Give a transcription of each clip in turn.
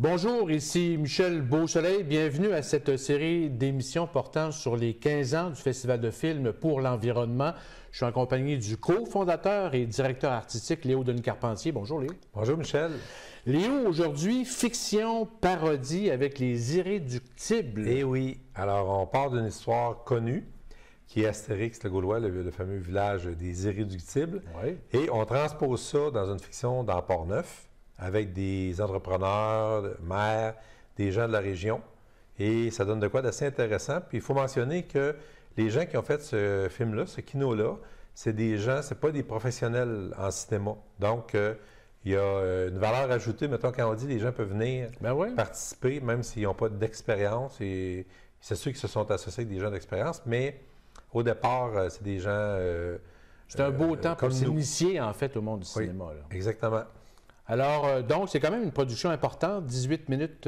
Bonjour, ici Michel Beausoleil. Bienvenue à cette série d'émissions portant sur les 15 ans du Festival de films pour l'environnement. Je suis en compagnie du cofondateur et directeur artistique Léo Denis-Carpentier. Bonjour Léo. Bonjour Michel. Léo, aujourd'hui, fiction, parodie avec les Irréductibles. Eh oui, alors on part d'une histoire connue qui est Astérix le Gaulois, le fameux village des Irréductibles. Oui. Et on transpose ça dans une fiction dans Port-Neuf avec des entrepreneurs, maires, des gens de la région. Et ça donne de quoi d'assez intéressant. Puis il faut mentionner que les gens qui ont fait ce film-là, ce kino-là, c'est des gens, c'est pas des professionnels en cinéma. Donc, il y a une valeur ajoutée. Mettons, quand on dit les gens peuvent venir participer, même s'ils n'ont pas d'expérience. Et c'est sûr qu'ils se sont associés avec des gens d'expérience, mais au départ, c'est des gens c'est un beau temps pour comme nous. s'initier, en fait, au monde du cinéma. Là. Exactement. Alors, donc, c'est quand même une production importante, 18 minutes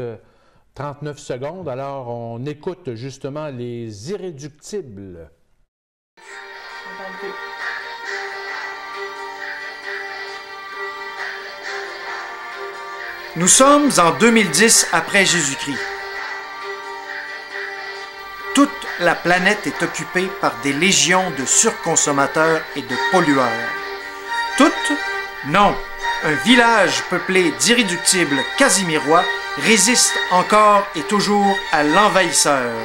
39 secondes. Alors, on écoute justement les Irréductibles. Nous sommes en 2010 après Jésus-Christ. Toute la planète est occupée par des légions de surconsommateurs et de pollueurs. Toutes? Non. Un village peuplé d'irréductibles casimirois résiste encore et toujours à l'envahisseur.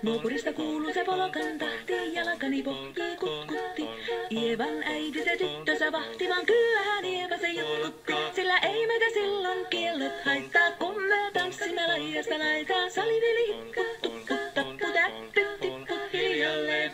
Nuopurista kuuluu se polokan tahti, jalkani pohjii kutkutti. Ievan äiti se tyttönsä vahti, vaan kyllähän Ieva se jutkutti. Sillä ei meitä silloin kiellot haittaa, kun me tanssimme laidasta laitaan. Saliveli hipput, tupput, tapput, täppyt, tipput hiljalleen.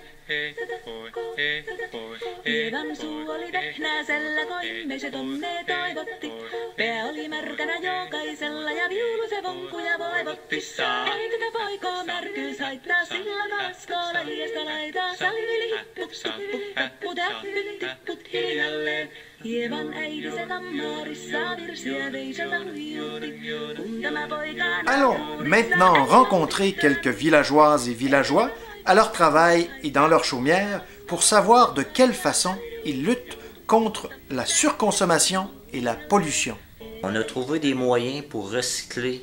Ievan suu oli tehnäisellä, kun me se tonne toivotti. Pää oli märkänä jokaisella ja viulu se vonkuja voivotti. Ei tätä poikoo märkyys haittaa, sillä kaskoo laidasta laitaan. Saliveli hipput, tupput, tapput, täppyt, tipput hiljalleen. Ievan äiti se kammarissa virsiä veiseltä huijutti. Kun tämä poika... Allons maintenant rencontrer quelques villageoises et villageois à leur travail et dans leur chaumière pour savoir de quelle façon ils luttent contre la surconsommation et la pollution. On a trouvé des moyens pour recycler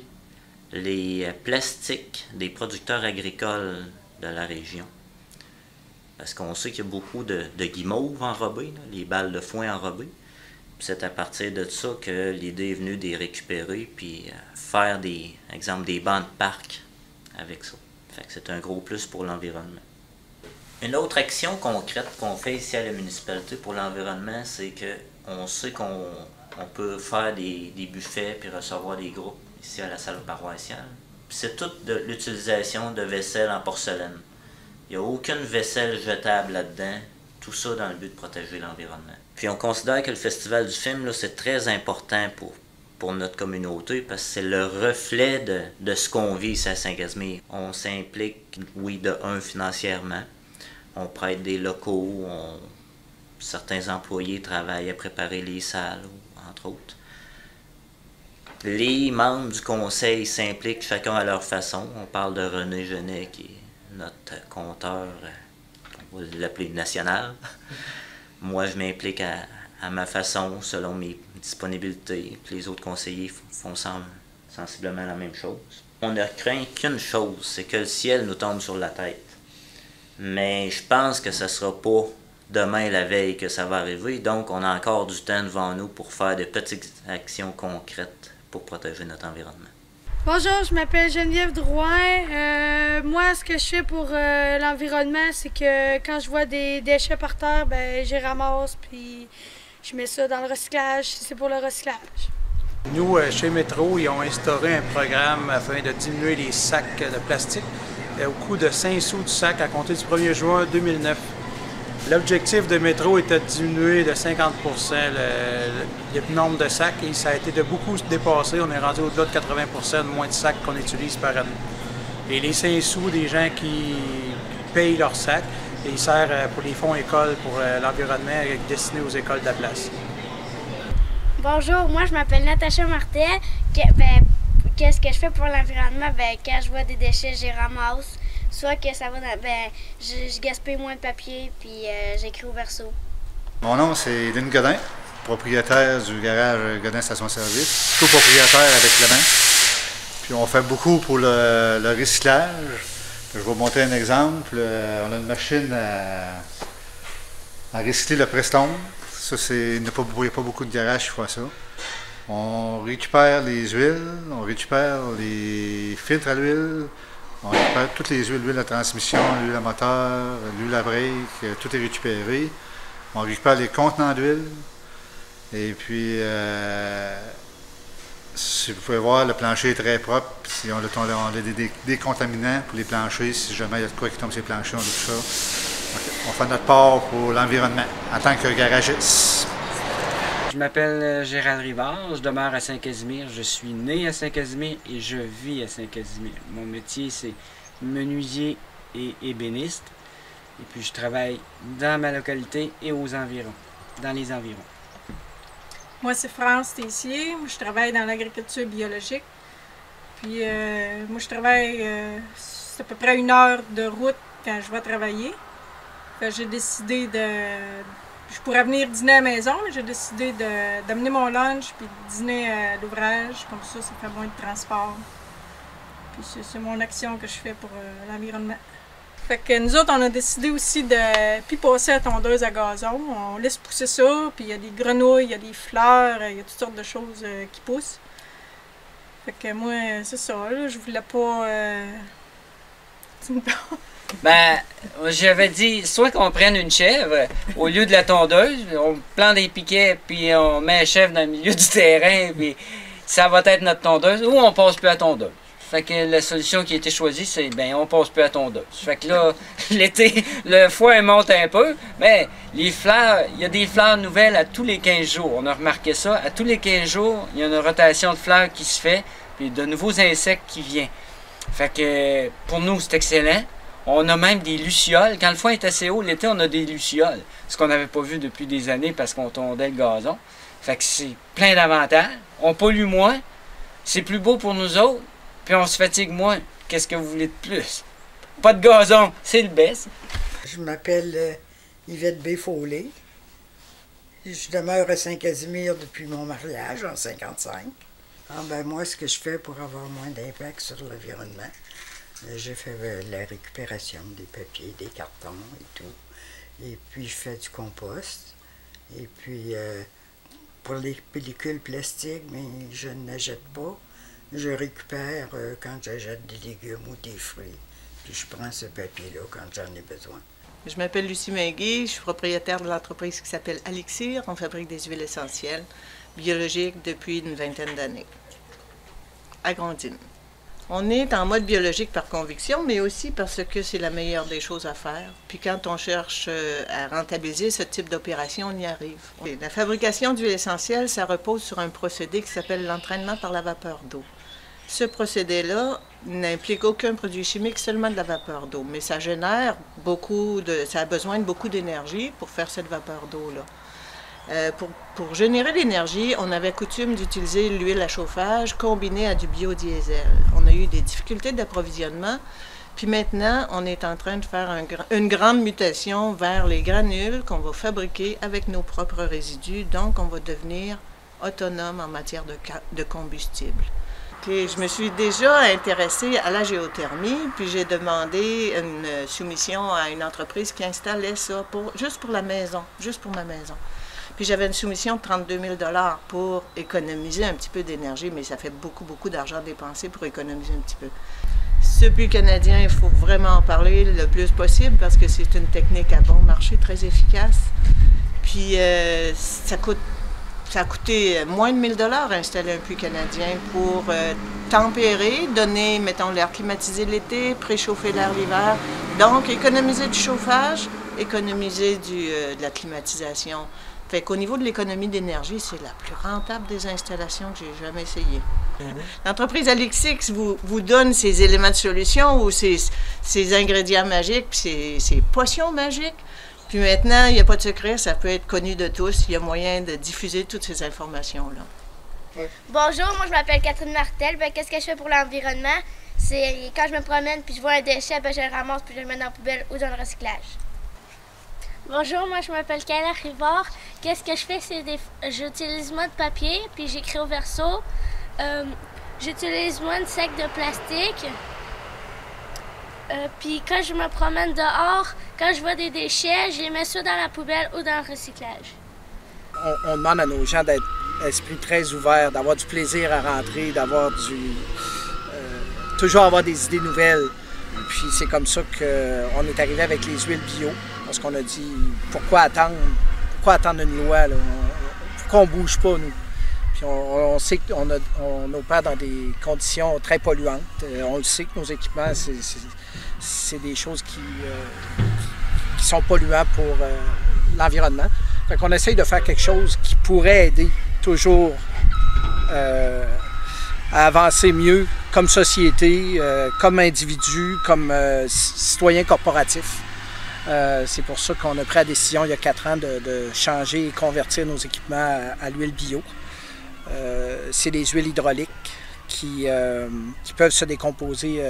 les plastiques des producteurs agricoles de la région. Parce qu'on sait qu'il y a beaucoup de guimauves enrobées, là, les balles de foin enrobées. C'est à partir de ça que l'idée est venue de les récupérer puis faire des bancs de parc avec ça. Fait que c'est un gros plus pour l'environnement. Une autre action concrète qu'on fait ici à la municipalité pour l'environnement, c'est qu'on sait qu'on peut faire des buffets puis recevoir des groupes ici à la salle paroissiale. C'est toute de l'utilisation de vaisselle en porcelaine. Il n'y a aucune vaisselle jetable là-dedans, tout ça dans le but de protéger l'environnement. Puis on considère que le Festival du film, là, c'est très important pour notre communauté parce que c'est le reflet de ce qu'on vit ici à Saint-Casimir. On s'implique, oui, de un, financièrement. On prête des locaux, certains employés travaillent à préparer les salles, entre autres. Les membres du conseil s'impliquent chacun à leur façon. On parle de René Genet, qui est notre compteur, on va l'appeler national. Moi, je m'implique à ma façon, selon mes disponibilités. Puis les autres conseillers font sensiblement la même chose. On ne craint qu'une chose, c'est que le ciel nous tombe sur la tête. Mais je pense que ce ne sera pas demain la veille que ça va arriver. Donc, on a encore du temps devant nous pour faire de petites actions concrètes pour protéger notre environnement. Bonjour, je m'appelle Geneviève Drouin. Moi, ce que je fais pour l'environnement, c'est que quand je vois des déchets par terre, ben, je les ramasse puis je mets ça dans le recyclage, si c'est pour le recyclage. Nous, chez Métro, ils ont instauré un programme afin de diminuer les sacs de plastique au coût de 5 sous du sac à compter du 1er juin 2009. L'objectif de Métro était de diminuer de 50 le nombre de sacs et ça a été de beaucoup dépassé. On est rendu au-delà de 80 de moins de sacs qu'on utilise par année. Et les 5 sous des gens qui payent leurs sacs, ils servent pour les fonds écoles, pour l'environnement destiné aux écoles de la place. Bonjour, moi je m'appelle Natacha Martel. Qu'est-ce que je fais pour l'environnement? Quand je vois des déchets, je les ramasse. Soit que ça va dans, je gaspille moins de papier, puis j'écris au verso. Mon nom, c'est Denis Godin, propriétaire du garage Godin Station-Service, copropriétaire avec Clément. Puis on fait beaucoup pour le recyclage. Je vais vous montrer un exemple. On a une machine à recycler le presse-tombe. Ça, il n'y a pas beaucoup de garages qui font ça. On récupère les huiles, on récupère les filtres à l'huile, on récupère toutes les huiles, l'huile à transmission, l'huile à moteur, l'huile à break, tout est récupéré. On récupère les contenants d'huile. Et puis, si vous pouvez voir, le plancher est très propre. Si on a des décontaminants pour les planchers, si jamais il y a de quoi qui tombe sur les planchers, on a tout ça. On fait notre part pour l'environnement en tant que garagiste. Je m'appelle Gérald Rivard, je demeure à Saint-Casimir. Je suis né à Saint-Casimir et je vis à Saint-Casimir. Mon métier, c'est menuisier et ébéniste. Et puis, je travaille dans ma localité et aux environs, dans les environs. Moi, c'est France Tessier. Moi, je travaille dans l'agriculture biologique. Puis, moi, je travaille, c'est à peu près 1 heure de route quand je vais travailler. J'ai décidé je pourrais venir dîner à la maison, mais j'ai décidé d'amener mon lunch puis de dîner à l'ouvrage. Comme ça fait moins de transport. Puis c'est mon action que je fais pour l'environnement. Fait que nous autres, on a décidé aussi de plus passer à tondeuse à gazon. On laisse pousser ça, puis il y a des grenouilles, il y a des fleurs, il y a toutes sortes de choses qui poussent. Fait que moi, c'est ça, là, je voulais pas... J'avais dit, soit qu'on prenne une chèvre, au lieu de la tondeuse, on plante des piquets, puis on met la chèvre dans le milieu du terrain, puis ça va être notre tondeuse, ou on passe plus à tondeuse. Fait que la solution qui a été choisie, c'est, on passe plus à tondeuse. Fait que là, l'été, le foin monte un peu, mais les fleurs, il y a des fleurs nouvelles à tous les 15 jours. On a remarqué ça, à tous les 15 jours, il y a une rotation de fleurs qui se fait, puis de nouveaux insectes qui viennent. Fait que pour nous, c'est excellent. On a même des lucioles. Quand le foin est assez haut, l'été, on a des lucioles. Ce qu'on n'avait pas vu depuis des années parce qu'on tondait le gazon. Fait que c'est plein d'avantages. On pollue moins. C'est plus beau pour nous autres. Puis on se fatigue moins. Qu'est-ce que vous voulez de plus? Pas de gazon, c'est le best. Je m'appelle Yvette B. Follet. Je demeure à Saint-Casimir depuis mon mariage en 1955. Moi, ce que je fais pour avoir moins d'impact sur l'environnement, j'ai fait la récupération des papiers, des cartons et tout. Et puis, je fais du compost. Et puis, pour les pellicules plastiques, mais je n'achète pas. Je récupère quand j'achète des légumes ou des fruits. Puis, je prends ce papier-là quand j'en ai besoin. Je m'appelle Lucie Minguet, je suis propriétaire de l'entreprise qui s'appelle Alixir. On fabrique des huiles essentielles biologiques depuis une 20aine d'années. À Grondines. On est en mode biologique par conviction, mais aussi parce que c'est la meilleure des choses à faire. Puis quand on cherche à rentabiliser ce type d'opération, on y arrive. La fabrication d'huile essentielle, ça repose sur un procédé qui s'appelle l'entraînement par la vapeur d'eau. Ce procédé-là n'implique aucun produit chimique, seulement de la vapeur d'eau. Mais ça génère ça a besoin de beaucoup d'énergie pour faire cette vapeur d'eau-là. Pour générer l'énergie, on avait coutume d'utiliser l'huile à chauffage combinée à du biodiesel. On a eu des difficultés d'approvisionnement, puis maintenant, on est en train de faire une grande mutation vers les granules qu'on va fabriquer avec nos propres résidus. Donc, on va devenir autonome en matière de combustible. Je me suis déjà intéressée à la géothermie, puis j'ai demandé une soumission à une entreprise qui installait ça juste pour la maison, juste pour ma maison. Puis j'avais une soumission de 32 000 $ pour économiser un petit peu d'énergie, mais ça fait beaucoup, beaucoup d'argent dépensé pour économiser un petit peu. Ce puits canadien, il faut vraiment en parler le plus possible parce que c'est une technique à bon marché, très efficace. Puis ça coûte Ça a coûté moins de 1 000 $ installer un puits canadien pour tempérer, donner, mettons, l'air climatisé l'été, préchauffer l'air l'hiver. Donc, économiser du chauffage, économiser de la climatisation. Fait qu'au niveau de l'économie d'énergie, c'est la plus rentable des installations que j'ai jamais essayées. L'entreprise Alixix vous donne ces éléments de solution ou ces ingrédients magiques, puis ces potions magiques. Puis maintenant, il n'y a pas de secret, ça peut être connu de tous. Il y a moyen de diffuser toutes ces informations-là. Ouais. Bonjour, moi je m'appelle Catherine Martel. Ben, qu'est-ce que je fais pour l'environnement? C'est quand je me promène puis je vois un déchet, ben, je le ramasse puis je le mets dans la poubelle ou dans le recyclage. Bonjour, moi je m'appelle Kayla Rivard. Qu'est-ce que je fais? C'est j'utilise moins de papier puis j'écris au verso. J'utilise moins de sacs de plastique. Puis quand je me promène dehors, quand je vois des déchets, je les mets soit dans la poubelle ou dans le recyclage. On demande à nos gens d'être esprit très ouvert, d'avoir du plaisir à rentrer, d'avoir toujours avoir des idées nouvelles. Puis c'est comme ça qu'on est arrivé avec les huiles bio, parce qu'on a dit pourquoi attendre une loi, là? Pourquoi on ne bouge pas, nous? Puis on sait qu'on opère dans des conditions très polluantes. On le sait que nos équipements, c'est des choses qui sont polluants pour l'environnement. Fait qu'on essaye de faire quelque chose qui pourrait aider toujours à avancer mieux comme société, comme individu, comme citoyen corporatif. C'est pour ça qu'on a pris la décision il y a 4 ans de changer et convertir nos équipements à l'huile bio. C'est des huiles hydrauliques qui peuvent se décomposer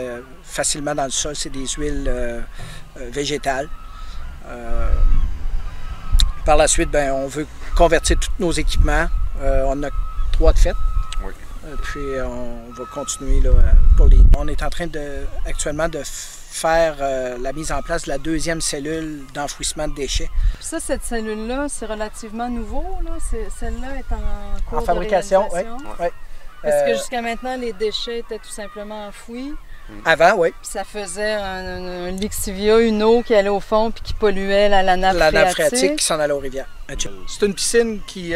facilement dans le sol. C'est des huiles végétales. Par la suite, ben, on veut convertir tous nos équipements. On a 3 de fait. Oui. Puis on va continuer là, On est en train actuellement de faire la mise en place de la 2e cellule d'enfouissement de déchets. Ça, cette cellule-là, c'est relativement nouveau, là? Celle-là est en cours en fabrication, de réalisation. Oui. Parce que jusqu'à maintenant, les déchets étaient tout simplement enfouis. Avant, oui. Puis ça faisait un lixivia, une eau qui allait au fond puis qui polluait la nappe phréatique. La nappe phréatique qui s'en allait aux rivières. C'est une piscine qui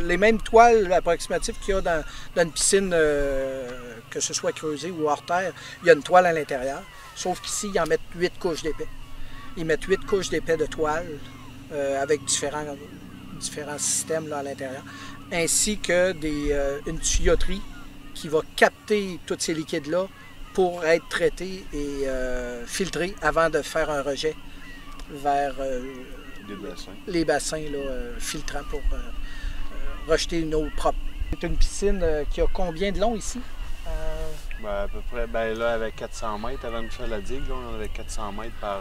les mêmes toiles approximatives qu'il y a dans une piscine, que ce soit creusée ou hors terre, il y a une toile à l'intérieur. Sauf qu'ici, ils en mettent 8 couches d'épais. Ils mettent 8 couches d'épais de toile avec différents systèmes là, à l'intérieur, ainsi que une tuyauterie qui va capter tous ces liquides-là pour être traités et filtrés avant de faire un rejet vers les bassins là, filtrants pour rejeter une eau propre. C'est une piscine qui a combien de long ici? À peu près, là, avec 400 mètres, avant de faire la digue, là, on avait 400 mètres par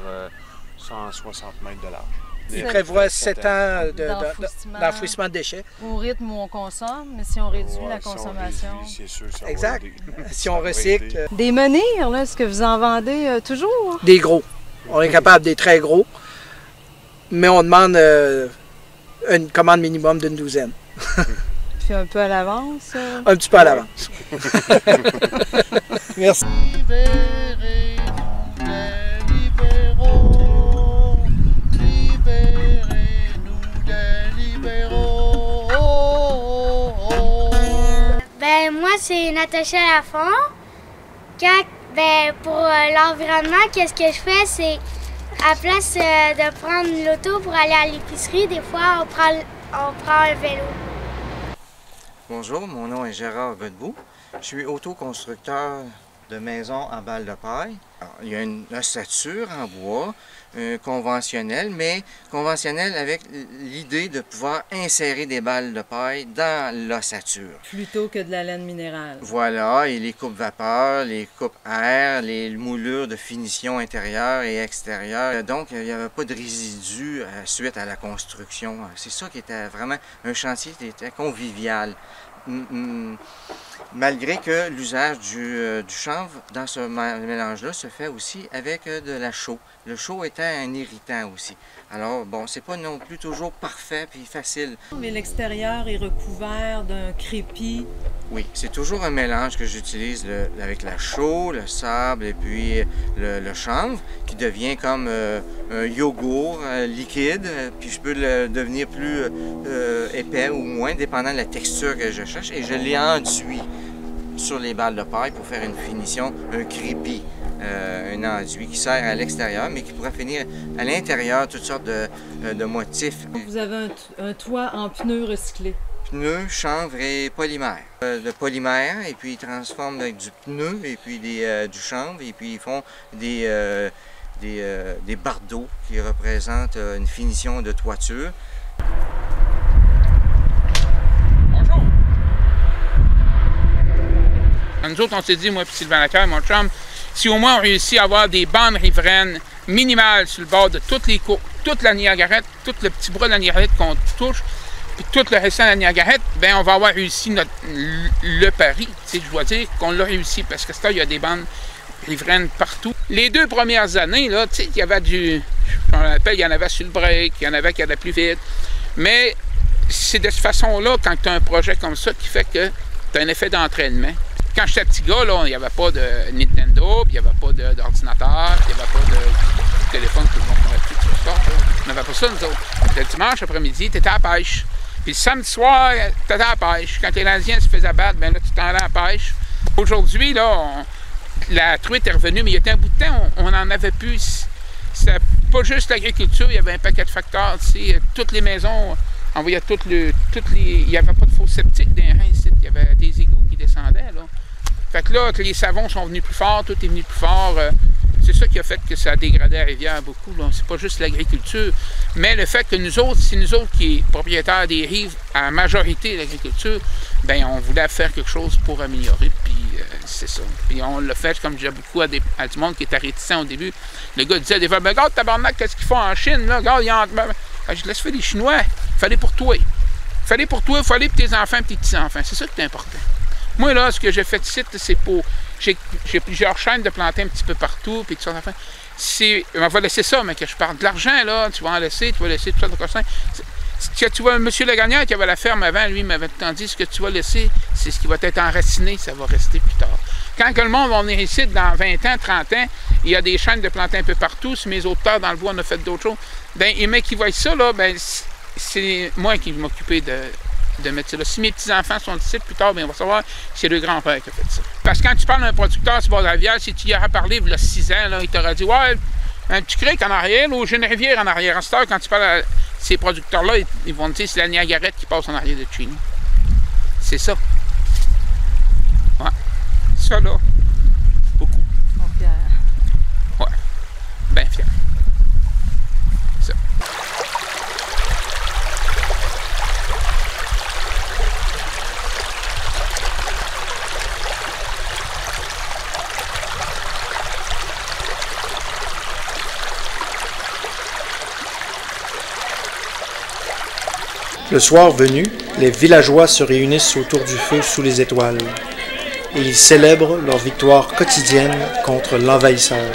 160 mètres de large. Il prévoit 7 ans d'enfouissement de déchets. Au rythme où on consomme, mais si on réduit la consommation... C'est sûr, ça exact. Si on recycle... Des menhirs, là, est-ce que vous en vendez toujours? Des gros. On est capable des très gros, mais on demande une commande minimum d'une 12aine. Puis un peu à l'avance? Un petit peu à l'avance. Merci. Ben moi c'est Natacha Lafont. Pour l'environnement, qu'est-ce que je fais, c'est à place de prendre l'auto pour aller à l'épicerie, des fois on prend un vélo. Bonjour, mon nom est Gérard Godbout. Je suis autoconstructeur de maisons en balles de paille. Alors, il y a une ossature en bois conventionnelle, mais conventionnelle avec l'idée de pouvoir insérer des balles de paille dans l'ossature. Plutôt que de la laine minérale. Voilà, et les coupes vapeur, les coupes air, les moulures de finition intérieure et extérieure. Donc, il n'y avait pas de résidus suite à la construction. C'est ça qui était vraiment un chantier qui était convivial. malgré que l'usage du chanvre dans ce mélange-là se fait aussi avec de la chaux. Le chaux étant un irritant aussi. Alors, bon, c'est pas non plus toujours parfait puis facile. Mais l'extérieur est recouvert d'un crépi. Oui, c'est toujours un mélange que j'utilise avec la chaux, le sable et puis le chanvre, qui devient comme un yogourt liquide, puis je peux le devenir plus épais ou moins, dépendant de la texture que je cherche, et je l'ai enduit sur les balles de paille pour faire une finition, un crépi. Un enduit qui sert à l'extérieur, mais qui pourrait finir à l'intérieur, toutes sortes de motifs. Vous avez un toit en pneus recyclés. Pneus, chanvre et polymère. Le polymère, et puis ils transforment avec du pneu, et puis du chanvre, et puis ils font des bardeaux qui représentent une finition de toiture. Bonjour! Nous autres, on s'est dit, moi et Sylvain Lacaille, mon chum, si au moins on réussit à avoir des bandes riveraines minimales sur le bord de toutes les cours, toute la Niagarette, tout le petit bras de la Niagarette qu'on touche, puis tout le restant de la Niagarette, bien, on va avoir réussi le pari. Je dois dire qu'on l'a réussi parce que ça, il y a des bandes riveraines partout. Les 2 premières années, là, il y avait il y en avait sur le break, il y en avait qui allaient plus vite. Mais c'est de cette façon-là, quand tu as un projet comme ça, qui fait que tu as un effet d'entraînement. Quand j'étais petit gars, là, il n'y avait pas de Nintendo, puis il n'y avait pas d'ordinateur, puis il n'y avait pas de téléphone, tout le monde pourrait plus sur ça. On n'avait pas ça, nous autres. Le dimanche après-midi, tu étais à la pêche. Puis le samedi soir, tu étais à la pêche. Quand les Indiens se faisaient battre, bien là, tu t'en allais à la pêche. Aujourd'hui, là, la truite est revenue, mais il y a un bout de temps, on n'en avait plus. C'était pas juste l'agriculture, il y avait un paquet de facteurs. Toutes les maisons, on voyait il n'y avait pas de fosse septique dans les reins ici. Il y avait des égouts qui descendaient, là. Fait que là, les savons sont venus plus forts, tout est venu plus fort. C'est ça qui a fait que ça a dégradé la rivière beaucoup. C'est pas juste l'agriculture, mais le fait que nous autres, c'est nous autres qui sommes propriétaires des rives, à la majorité de l'agriculture, bien, on voulait faire quelque chose pour améliorer, puis c'est ça. Puis on l'a fait, comme je disais beaucoup à du monde qui était réticent au début. Le gars disait des fois, ben, regarde, tabarnak, qu'est-ce qu'ils font en Chine, là? Regarde, je laisse faire les Chinois. Fallait pour toi. Fallait pour toi, fallait pour tes enfants et tes petits-enfants. C'est ça qui est important. Moi, là, ce que j'ai fait ici, c'est pour... J'ai plusieurs chaînes de planter un petit peu partout, puis tout ça. On va laisser ça, mais que je parle de l'argent, là, tu vas en laisser, tu vas laisser tout ça de cochon. Tu vois, M. Lagagnère, qui avait la ferme avant, lui, m'avait tout le temps dit, ce que tu vas laisser, c'est ce qui va être enraciné, ça va rester plus tard. Quand que le monde va venir ici, dans 20 ans, 30 ans, il y a des chaînes de planter un peu partout, si mes autres terres dans le bois, on a fait d'autres choses, bien, et mais qui voient ça, là, bien, c'est moi qui vais m'occuper de mettre ça là. Si mes petits-enfants sont ici plus tard, bien, on va savoir que c'est le grand-père qui a fait ça. Parce que quand tu parles d'un producteur sur bord de la rivière, si tu y aurais parlé il y a 6 ans, là, il t'aurait dit, ouais, un petit creek en arrière, ou j'ai une rivière en arrière. À cette heure, quand tu parles à ces producteurs-là, ils vont te dire c'est la Niagarette qui passe en arrière de chez nous. C'est ça. Ouais. Ça, là, beaucoup. Ils sont fiers. Ouais. Bien fiers. Ça. Le soir venu, les villageois se réunissent autour du feu sous les étoiles et ils célèbrent leur victoire quotidienne contre l'envahisseur.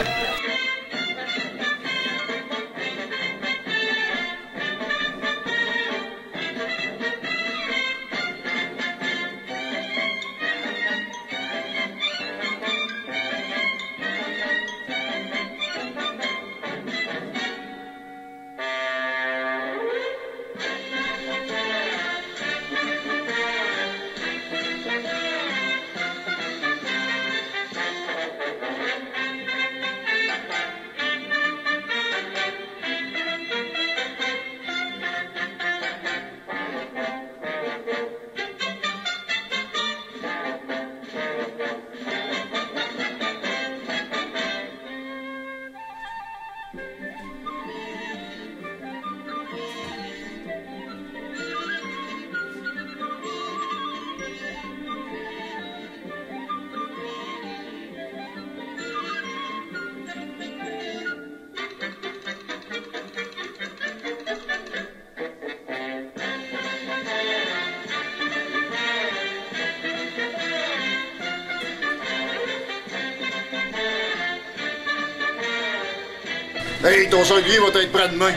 Hey, ton sanglier va être prêt demain.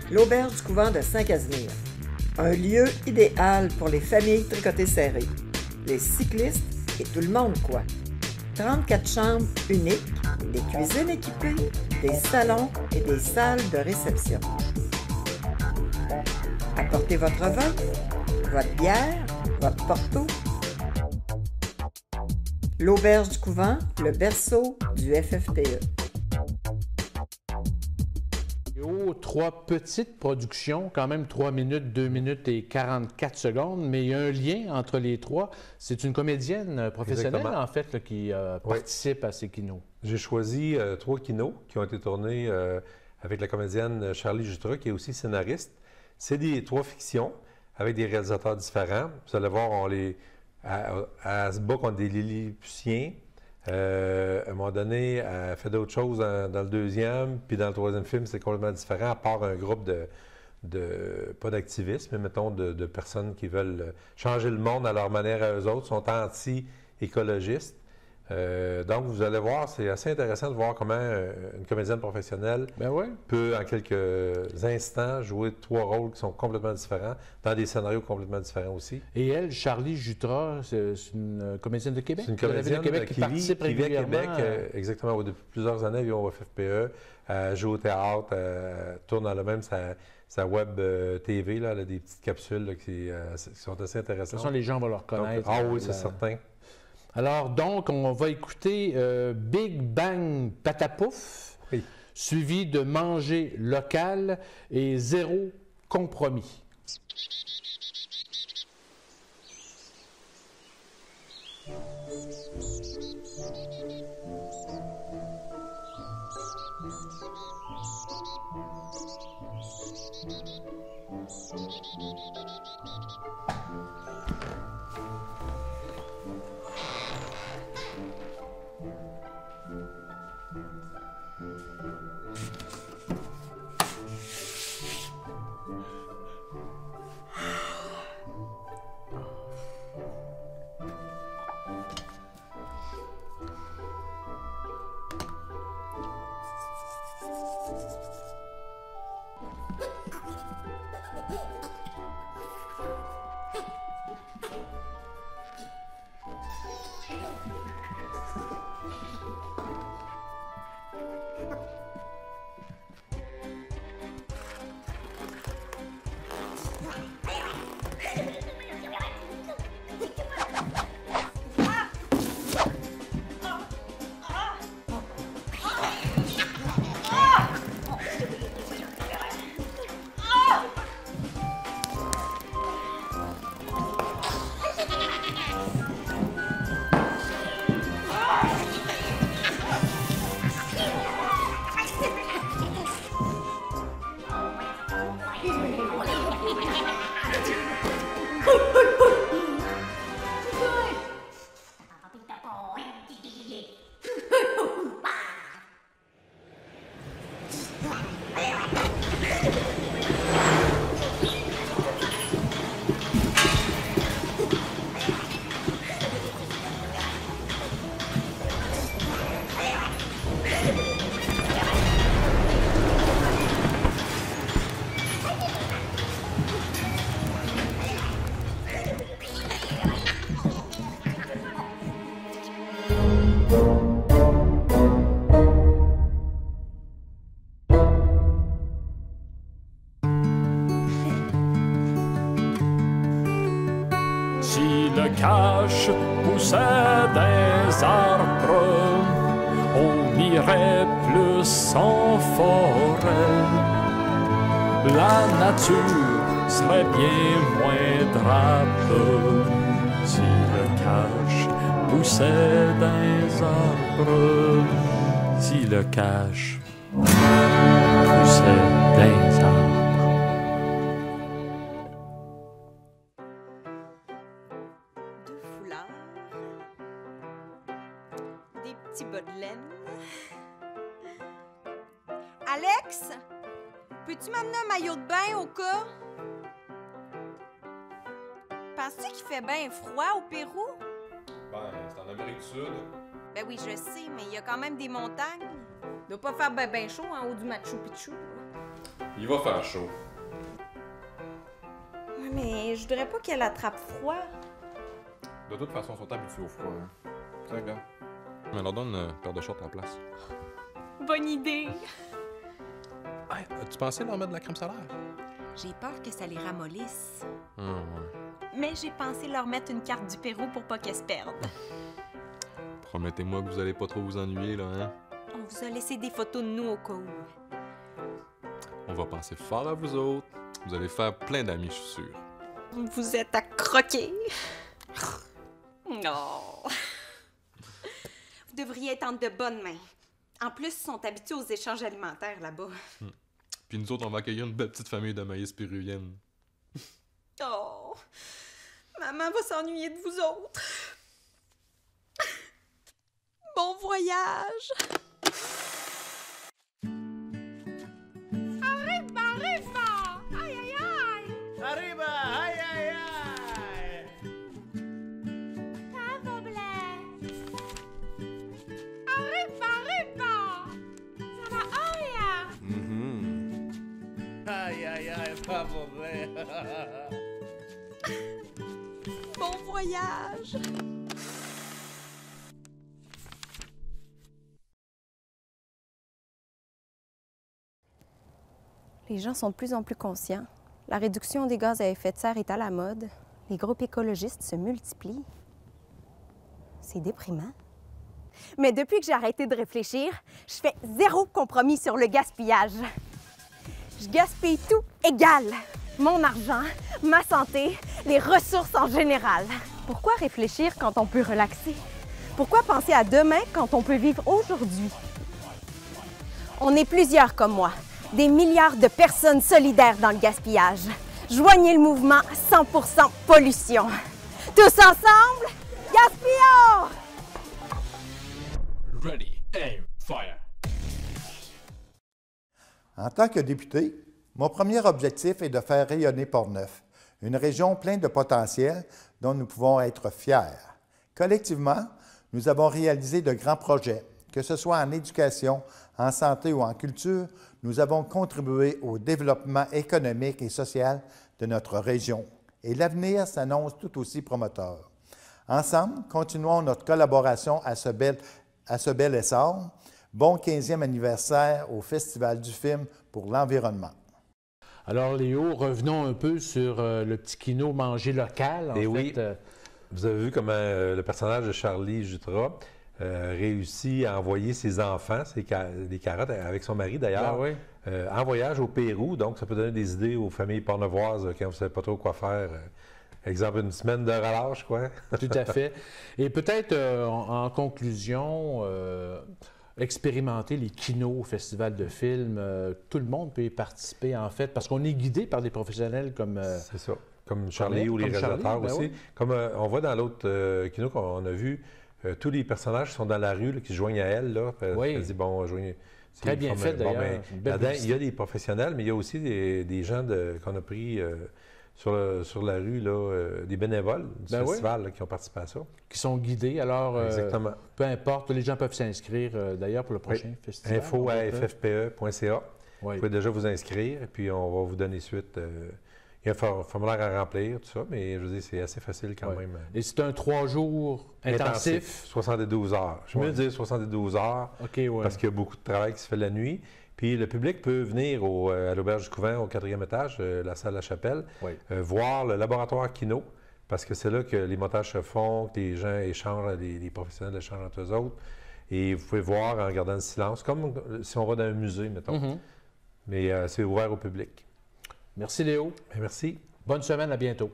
L'auberge du couvent de Saint-Casimir. Un lieu idéal pour les familles tricotées serrées, les cyclistes et tout le monde, quoi. 34 chambres uniques, des cuisines équipées, des salons et des salles de réception. Apportez votre vin, votre bière, votre porto. L'auberge du couvent, le berceau du FFPE. Trois petites productions, quand même 3 minutes, 2 minutes et 44 secondes, mais il y a un lien entre les trois. C'est une comédienne professionnelle, Exactement. en fait, là, qui participe à ces kinos. J'ai choisi 3 kinos qui ont été tournés avec la comédienne Charlie Jutras, qui est aussi scénariste. C'est des 3 fictions avec des réalisateurs différents. Vous allez voir, elle se bat contre des Lilliputiens. À un moment donné, elle fait d'autres choses dans le deuxième, puis dans le troisième film, c'est complètement différent, à part un groupe pas d'activistes, mais mettons de personnes qui veulent changer le monde à leur manière à eux autres, sont anti-écologistes. Donc, vous allez voir, c'est assez intéressant de voir comment une comédienne professionnelle peut, en quelques instants, jouer 3 rôles qui sont complètement différents, dans des scénarios complètement différents aussi. Et elle, Charlie Jutras, c'est une comédienne de Québec? C'est une comédienne de Québec qui participe vit à régulièrement. Québec, exactement. Depuis plusieurs années, elle vit au FFPE, elle joue au théâtre, elle tourne dans le même sa web TV, là, elle a des petites capsules là, qui sont assez intéressantes. De toute façon, les gens vont le reconnaître. Donc, oui, c'est certain. Alors, donc, on va écouter Big Bang Patapouf, suivi de Manger local et Zéro compromis. Cache poussait des arbres, on irait plus en forêt. La nature serait bien moins drape si le cache poussait des arbres. Si le cache poussait des arbres. Alex, peux-tu m'amener un maillot de bain au cas? Penses-tu qu'il fait bien froid au Pérou? Ben, c'est en Amérique du Sud. Ben oui, je sais, mais il y a quand même des montagnes. Il doit pas faire ben chaud en haut du Machu Picchu. Il va faire chaud. Ouais, mais je voudrais pas qu'elle attrape froid. De toute façon, ils sont habitués au froid. Hein. Tiens, regarde. Mais leur donne une paire de shorts à la place. Bonne idée. Hey, as-tu pensé leur mettre de la crème solaire? J'ai peur que ça les ramollisse. Ouais. Mais j'ai pensé leur mettre une carte du Pérou pour pas qu'elles se perdent. Promettez-moi que vous allez pas trop vous ennuyer, là, hein? On vous a laissé des photos de nous au cas où. On va penser fort à vous autres. Vous allez faire plein d'amis, je suis sûr. Vous êtes à croquer. Non. Vous devriez être entre de bonnes mains. En plus, ils sont habitués aux échanges alimentaires là-bas. Puis nous autres, on va accueillir une belle petite famille de maïs péruvienne. Oh! Maman va s'ennuyer de vous autres. Bon voyage! Arriba, arriba! Aïe, aïe, aïe! Arriba, aïe, aïe, aïe! Pavo blé! Arriba, arriba! Ça va, aïe! Aïe, aïe, aïe, pavo blé! Bon voyage! Les gens sont de plus en plus conscients. La réduction des gaz à effet de serre est à la mode. Les groupes écologistes se multiplient. C'est déprimant. Mais depuis que j'ai arrêté de réfléchir, je fais zéro compromis sur le gaspillage. Je gaspille tout égal. Mon argent, ma santé, les ressources en général. Pourquoi réfléchir quand on peut relaxer? Pourquoi penser à demain quand on peut vivre aujourd'hui? On est plusieurs comme moi, des milliards de personnes solidaires dans le gaspillage. Joignez le mouvement 100% pollution. Tous ensemble, gaspillons! Ready, aim, fire. En tant que député, mon premier objectif est de faire rayonner Portneuf, une région pleine de potentiel dont nous pouvons être fiers. Collectivement, nous avons réalisé de grands projets, que ce soit en éducation, en santé ou en culture, nous avons contribué au développement économique et social de notre région. Et l'avenir s'annonce tout aussi prometteur. Ensemble, continuons notre collaboration à ce bel essor. Bon 15e anniversaire au Festival du film pour l'environnement. Alors, Léo, revenons un peu sur le petit kino manger local. Et oui, vous avez vu comment le personnage de Charlie Jutras réussit à envoyer ses enfants, des carottes, avec son mari d'ailleurs, en voyage au Pérou. Donc, ça peut donner des idées aux familles pornevoises quand vous ne savez pas trop quoi faire. Exemple, une semaine de relâche, quoi. Tout à fait. Et peut-être, en conclusion, expérimenter les kinos au Festival de films. Tout le monde peut y participer, en fait, parce qu'on est guidé par des professionnels comme... C'est ça. Comme Charlie ou les réalisateurs aussi. Oui. Comme on voit dans l'autre kino qu'on a vu, tous les personnages sont dans la rue, là, qui se joignent à elle. Là, elle dit, bon, très bien fait, d'ailleurs. Là-dedans, il y a des professionnels, mais il y a aussi des gens qu'on a pris sur la rue, là, des bénévoles du festival là, qui ont participé à ça. Qui sont guidés. Alors, exactement. Peu importe, les gens peuvent s'inscrire, d'ailleurs, pour le prochain festival. Info à ffpe.ca. Vous pouvez déjà vous inscrire, et puis on va vous donner suite... il y a un formulaire à remplir, tout ça, mais je veux dire, c'est assez facile quand même. Et c'est un 3 jours intensif? 72 heures. Je veux dire 72 heures, parce qu'il y a beaucoup de travail qui se fait la nuit. Puis le public peut venir à l'Auberge du Couvent, au 4e étage, la salle La Chapelle, voir le laboratoire Kino, parce que c'est là que les montages se font, que les gens échangent, les professionnels échangent entre eux autres. Et vous pouvez voir en gardant le silence, comme si on va dans un musée, mettons. Mais c'est ouvert au public. Merci Léo. Merci. Bonne semaine, à bientôt.